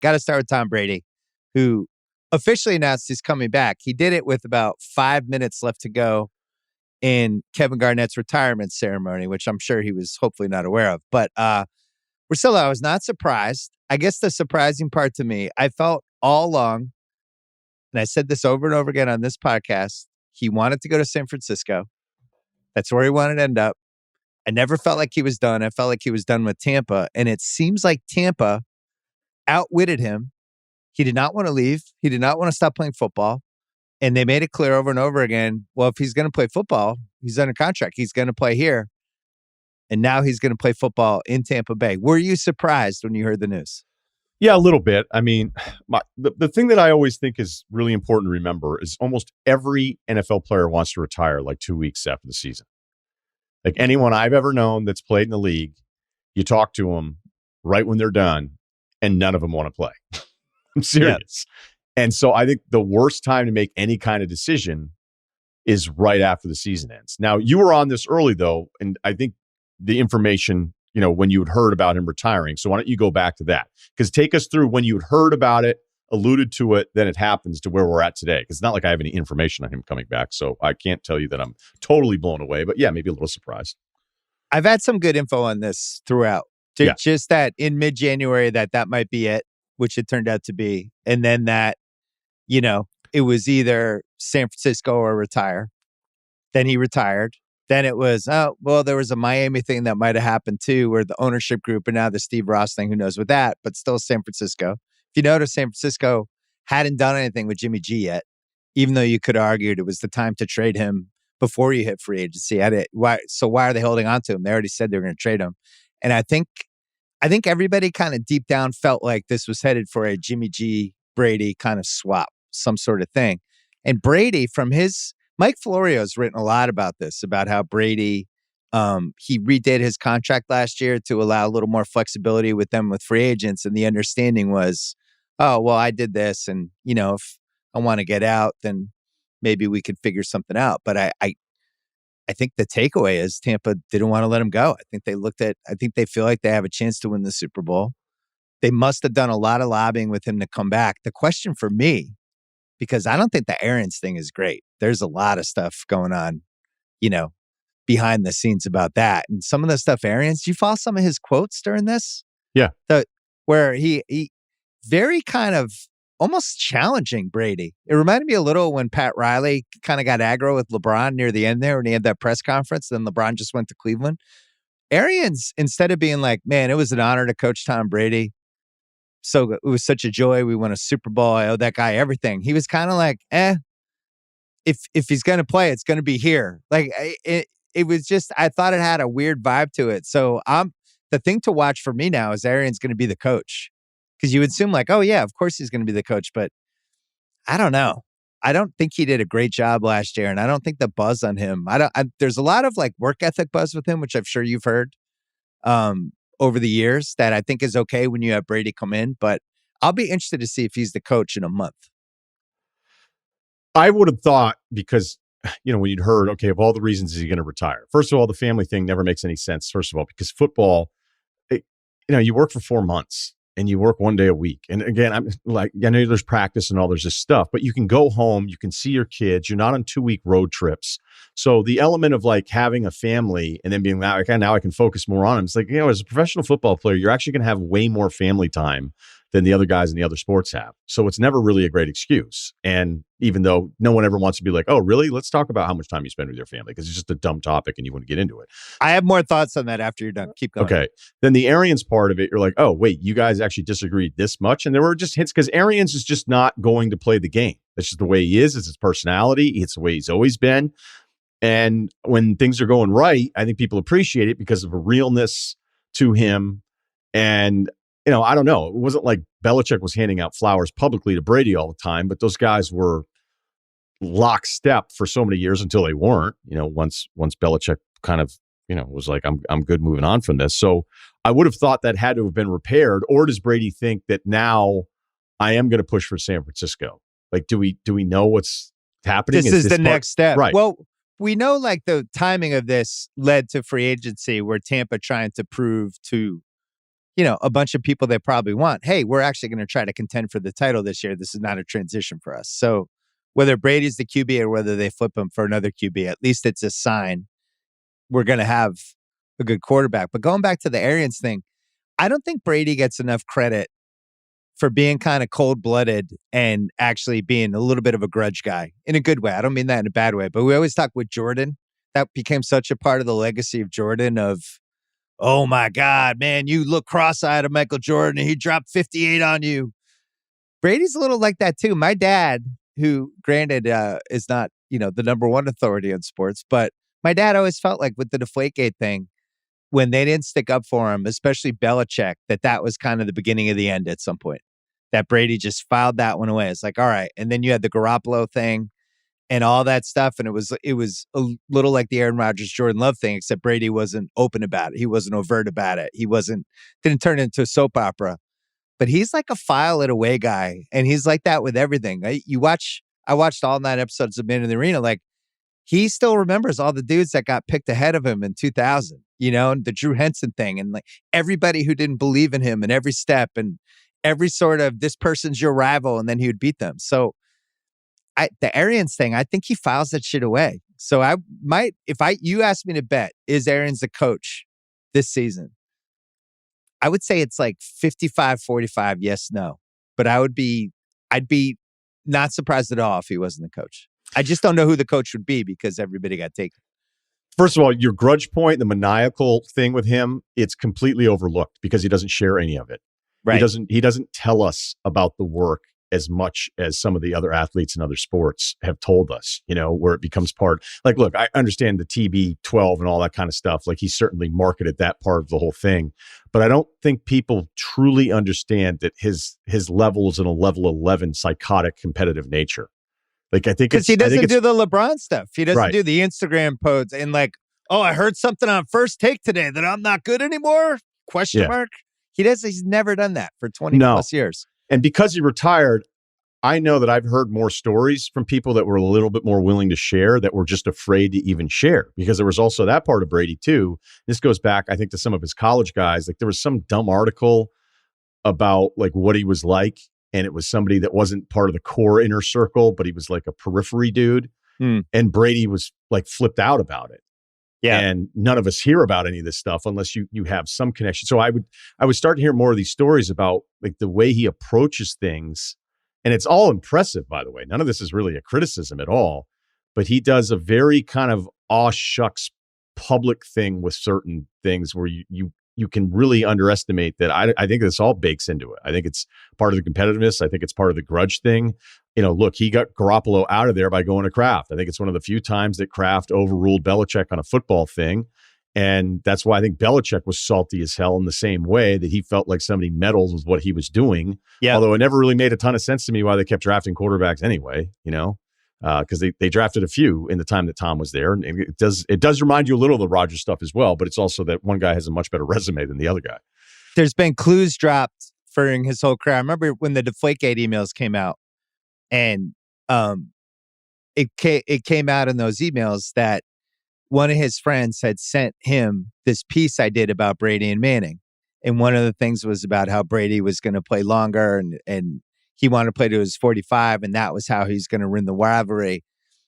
got to start with Tom Brady, who officially announced he's coming back. He did it with about 5 minutes left to go in Kevin Garnett's retirement ceremony, which I'm sure he was hopefully not aware of. But Russillo, I was not surprised. I guess the surprising part to me, I felt all along, and I said this over and over again on this podcast, he wanted to go to San Francisco. That's where he wanted to end up. I never felt like he was done. I felt like he was done with Tampa. And it seems like Tampa outwitted him. He did not want to leave. He did not want to stop playing football. And they made it clear over and over again, well, if he's going to play football, he's under contract. He's going to play here. And now he's going to play football in Tampa Bay. Were you surprised when you heard the news? Yeah, a little bit. I mean, the thing that I always think is really important to remember is almost every NFL player wants to retire like 2 weeks after the season. Like anyone I've ever known that's played in the league, you talk to them right when they're done, and none of them want to play. I'm serious. Yeah. And so I think the worst time to make any kind of decision is right after the season ends. Now, you were on this early, though, and I think the information, when you had heard about him retiring. So why don't you go back to that? Because take us through when you had heard about it, alluded to it, then it happens to where we're at today. Because it's not like I have any information on him coming back. So I can't tell you that I'm totally blown away. But yeah, maybe a little surprised. I've had some good info on this throughout. Just that in mid-January that might be it, which it turned out to be. And then that, it was either San Francisco or retire. Then he retired. Then it was, there was a Miami thing that might have happened too, where the ownership group and now the Steve Ross thing, who knows with that, but still San Francisco. If you notice, San Francisco hadn't done anything with Jimmy G yet, even though you could have argued it was the time to trade him before you hit free agency. Why are they holding on to him? They already said they were going to trade him. And I think everybody kind of deep down felt like this was headed for a Jimmy G Brady kind of swap, some sort of thing. And Brady, Mike Florio's written a lot about this, about how Brady, he redid his contract last year to allow a little more flexibility with them with free agents. And the understanding was, I did this. And, if I want to get out, then maybe we could figure something out. But I think the takeaway is Tampa didn't want to let him go. I think they feel like they have a chance to win the Super Bowl. They must have done a lot of lobbying with him to come back. The question for me, because I don't think the Arians thing is great. There's a lot of stuff going on, behind the scenes about that. And some of the stuff Arians, you follow some of his quotes during this? Yeah. Where he very kind of almost challenging Brady. It reminded me a little when Pat Riley kind of got aggro with LeBron near the end there when he had that press conference. Then LeBron just went to Cleveland. Arians, instead of being like, man, it was an honor to coach Tom Brady. So it was such a joy. We won a Super Bowl. I owe that guy everything. He was kind of like, if he's going to play, it's going to be here. Like it was just, I thought it had a weird vibe to it. So the thing to watch for me now is Arians going to be the coach. Because you would assume like, oh yeah, of course he's going to be the coach. But I don't know. I don't think he did a great job last year. And I don't think the buzz on him, there's a lot of like work ethic buzz with him, which I'm sure you've heard. Over the years that I think is okay when you have Brady come in, but I'll be interested to see if he's the coach in a month. I would have thought because, when you'd heard, okay, of all the reasons is he going to retire? First of all, the family thing never makes any sense. First of all, because football, you work for 4 months and you work 1 day a week. And again, I'm like, I know there's practice and all there's this stuff, but you can go home, you can see your kids, you're not on 2-week road trips. So the element of like having a family and then being like, okay, now I can focus more on them. It's like, as a professional football player, you're actually going to have way more family time than the other guys in the other sports have. So it's never really a great excuse. And even though no one ever wants to be like, oh, really? Let's talk about how much time you spend with your family because it's just a dumb topic and you want to get into it. I have more thoughts on that after you're done. Keep going. Okay. Then the Arians part of it, you're like, oh, wait, you guys actually disagreed this much? And there were just hints because Arians is just not going to play the game. That's just the way he is. It's his personality. It's the way he's always been. And when things are going right, I think people appreciate it because of a realness to him. And I don't know. It wasn't like Belichick was handing out flowers publicly to Brady all the time, but those guys were lockstep for so many years until they weren't. Once Belichick kind of, was like, I'm good moving on from this. So I would have thought that had to have been repaired. Or does Brady think that now I am going to push for San Francisco? Like, do we know what's happening? This is the next step, right? Well, we know like the timing of this led to free agency, where Tampa trying to prove to a bunch of people they probably want. Hey, we're actually going to try to contend for the title this year. This is not a transition for us. So whether Brady's the QB or whether they flip him for another QB, at least it's a sign we're going to have a good quarterback. But going back to the Arians thing, I don't think Brady gets enough credit for being kind of cold-blooded and actually being a little bit of a grudge guy in a good way. I don't mean that in a bad way, but we always talk with Jordan. That became such a part of the legacy of Jordan of, oh my God, man, you look cross-eyed at Michael Jordan and he dropped 58 on you. Brady's a little like that too. My dad, who granted is not, the number one authority on sports, but my dad always felt like with the Deflategate thing, when they didn't stick up for him, especially Belichick, that was kind of the beginning of the end at some point. That Brady just filed that one away. It's like, all right. And then you had the Garoppolo thing and all that stuff. And it was a little like the Aaron Rodgers, Jordan Love thing, except Brady wasn't open about it. He wasn't overt about it. Didn't turn it into a soap opera. But he's like a file it away guy. And he's like that with everything. I watched all 9 episodes of Man in the Arena. Like, he still remembers all the dudes that got picked ahead of him in 2000, and the Drew Henson thing, and like everybody who didn't believe in him in every step, and every sort of this person's your rival, and then he would beat them. So the Arians thing, I think he files that shit away. So you asked me to bet, is Arians the coach this season? I would say it's like 55-45, yes, no. But I'd be not surprised at all if he wasn't the coach. I just don't know who the coach would be because everybody got taken. First of all, your grudge point, the maniacal thing with him, it's completely overlooked because he doesn't share any of it. Right. He doesn't tell us about the work as much as some of the other athletes in other sports have told us, where it becomes part. Like, look, I understand the TB12 and all that kind of stuff. Like, he certainly marketed that part of the whole thing. But I don't think people truly understand that his level is in a level 11 psychotic competitive nature. Like, I think because he doesn't do the LeBron stuff. He doesn't do the Instagram posts and like, oh, I heard something on First Take today that I'm not good anymore? Question mark. He's never done that for 20 plus years. And because he retired, I know that I've heard more stories from people that were a little bit more willing to share that were just afraid to even share, because there was also that part of Brady too. This goes back, I think, to some of his college guys. Like, there was some dumb article about like what he was like. And it was somebody that wasn't part of the core inner circle, but he was like a periphery dude. And Brady was like flipped out about it. Yeah. And none of us hear about any of this stuff unless you have some connection. So I would start to hear more of these stories about like the way he approaches things. And it's all impressive, by the way. None of this is really a criticism at all. But he does a very kind of aw shucks public thing with certain things where you can really underestimate that. I think this all bakes into it. I think it's part of the competitiveness. I think it's part of the grudge thing. Look, he got Garoppolo out of there by going to Kraft. I think it's one of the few times that Kraft overruled Belichick on a football thing. And that's why I think Belichick was salty as hell in the same way that he felt like somebody meddled with what he was doing. Yeah. Although it never really made a ton of sense to me why they kept drafting quarterbacks anyway, because they drafted a few in the time that Tom was there. And it does remind you a little of the Rodgers stuff as well, but it's also that one guy has a much better resume than the other guy. There's been clues dropped for his whole career. I remember when the Deflategate emails came out, and it came out in those emails that one of his friends had sent him this piece I did about Brady and Manning. And one of the things was about how Brady was going to play longer and he wanted to play to his 45, and that was how he's going to win the rivalry.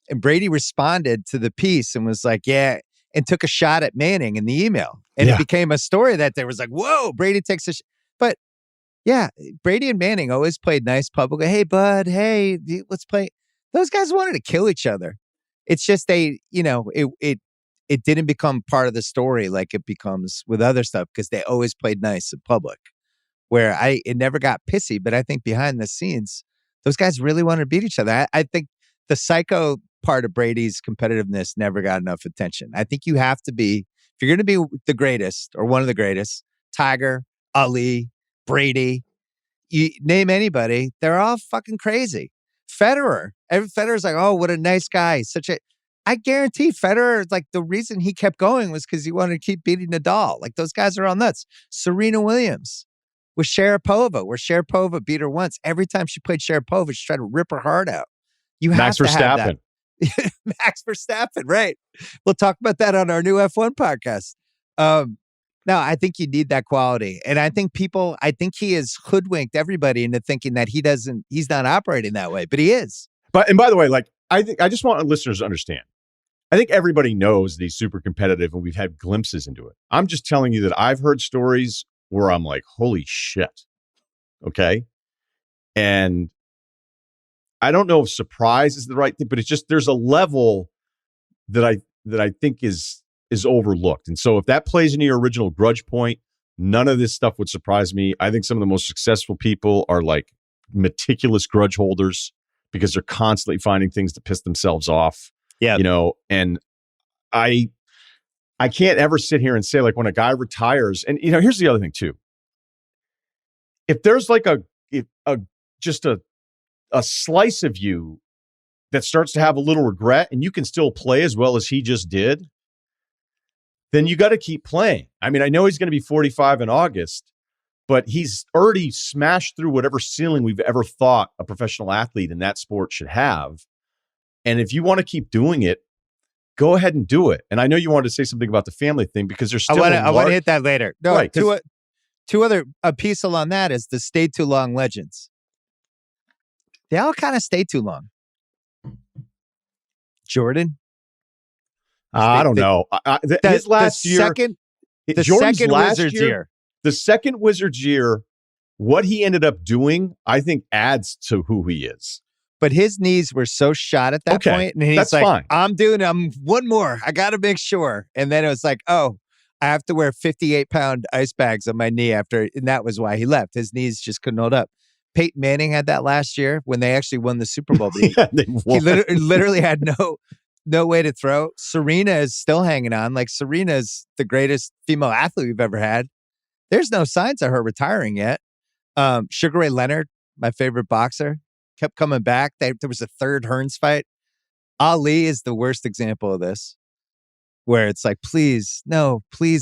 And Brady responded to the piece and was like, yeah, and took a shot at Manning in the email. And it became a story that there was like, whoa, Brady takes a But yeah, Brady and Manning always played nice publicly. Hey, bud, hey, let's play. Those guys wanted to kill each other. It's just it didn't become part of the story like it becomes with other stuff because they always played nice in public. Where it never got pissy, but I think behind the scenes, those guys really wanted to beat each other. I think the psycho part of Brady's competitiveness never got enough attention. I think you have to be, if you're going to be the greatest or one of the greatest, Tiger, Ali, Brady, you name anybody, they're all fucking crazy. Federer's like, oh, what a nice guy. I guarantee Federer, like the reason he kept going was because he wanted to keep beating Nadal. Like those guys are all nuts. Serena Williams with Sharapova, where Sharapova beat her once. Every time she played Sharapova, she tried to rip her heart out. You have to have that. Max Verstappen, right. We'll talk about that on our new F1 podcast. No, I think you need that quality. And I think he has hoodwinked everybody into thinking that he's not operating that way, but he is. And by the way, like, I just want listeners to understand. I think everybody knows that he's super competitive and we've had glimpses into it. I'm just telling you that I've heard stories where I'm like, holy shit. Okay. And I don't know if surprise is the right thing, but it's just, there's a level that I think is overlooked. And so if that plays into your original grudge point, none of this stuff would surprise me. I think some of the most successful people are like meticulous grudge holders because they're constantly finding things to piss themselves off. Yeah. You know, and I can't ever sit here and say, like, when a guy retires, and, you know, here's the other thing too. If there's like a slice of you that starts to have a little regret and you can still play as well as he just did, then you got to keep playing. I mean, I know he's going to be 45 in August, but he's already smashed through whatever ceiling we've ever thought a professional athlete in that sport should have. And if you want to keep doing it, go ahead and do it. And I know you wanted to say something about the family thing because there's still I want to hit that later. No, right, two other a piece along that is the stay too long legends. They all kind of stay too long. Jordan, I don't know. His last year, the second Wizards year, the second Wizards year, what he ended up doing, I think, adds to who he is. But his knees were so shot at that point, and he's like, fine. I'm one more. I got to make sure. And then it was like, oh, I have to wear 58-pound ice bags on my knee after, and that was why he left. His knees just couldn't hold up. Peyton Manning had that last year when they actually won the Super Bowl. He literally had no way to throw. Serena is still hanging on. Like, Serena is the greatest female athlete we've ever had. There's no signs of her retiring yet. Sugar Ray Leonard, my favorite boxer, kept coming back. There was a third Hearns fight. Ali is the worst example of this, where it's like, please,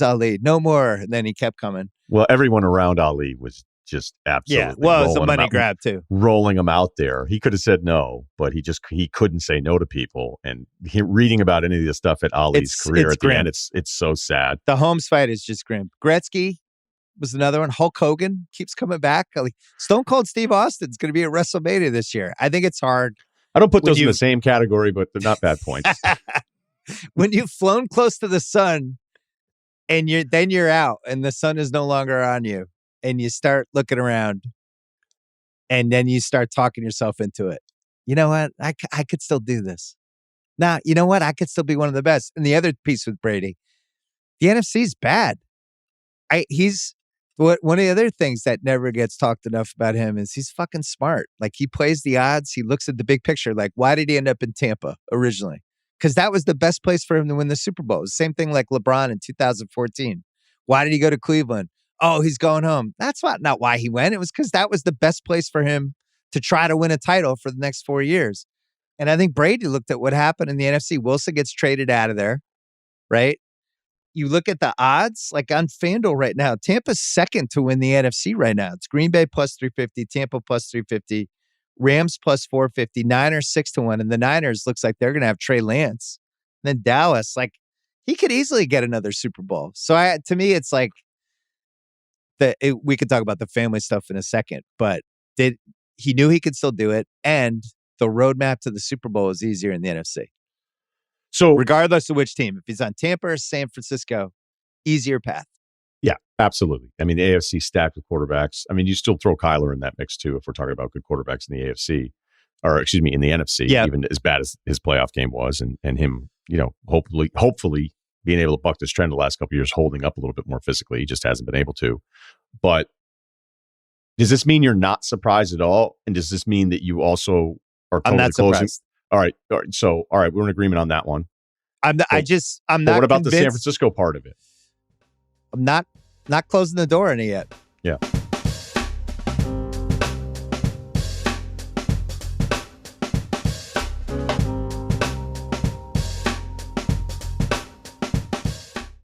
Ali, no more. And then he kept coming. Well, everyone around Ali was just absolutely. Yeah, well, it's a money grab too. Rolling him out there. He could have said no, but he couldn't say no to people. And reading about any of this stuff at Ali's career at the end, it's so sad. The Holmes fight is just grim. Gretzky was another one. Hulk Hogan keeps coming back. Stone Cold Steve Austin's going to be at WrestleMania this year. I think it's hard. I don't put those in the same category, but they're not bad points. When you've flown close to the sun and you're out and the sun is no longer on you and you start looking around and then you start talking yourself into it. You know what? I could still do this. Now, you know what? I could still be one of the best. And the other piece with Brady, the NFC's bad. One of the other things that never gets talked enough about him is he's fucking smart. Like, he plays the odds. He looks at the big picture. Like, why did he end up in Tampa originally? Because that was the best place for him to win the Super Bowl. Same thing like LeBron in 2014. Why did he go to Cleveland? Oh, he's going home. That's not why he went. It was because that was the best place for him to try to win a title for the next 4 years. And I think Brady looked at what happened in the NFC. Wilson gets traded out of there, right? You look at the odds, like on FanDuel right now, Tampa's second to win the NFC right now. It's Green Bay plus 350, Tampa plus 350, Rams plus 450, Niners 6-1, and the Niners looks like they're going to have Trey Lance. And then Dallas, like, he could easily get another Super Bowl. So to me, it's like we could talk about the family stuff in a second, but he knew he could still do it, and the roadmap to the Super Bowl is easier in the NFC. So regardless of which team, if he's on Tampa or San Francisco, easier path. Yeah, absolutely. I mean, the AFC stacked with quarterbacks. I mean, you still throw Kyler in that mix too, if we're talking about good quarterbacks in the AFC, or excuse me, in the NFC, even as bad as his playoff game was, and him, you know, hopefully being able to buck this trend the last couple of years, holding up a little bit more physically. He just hasn't been able to. But does this mean you're not surprised at all? And does this mean that you also are totally closing? Surprised. All right. So, we're in agreement on that one. I'm not. What about the San Francisco part of it? I'm not closing the door on it yet. Yeah.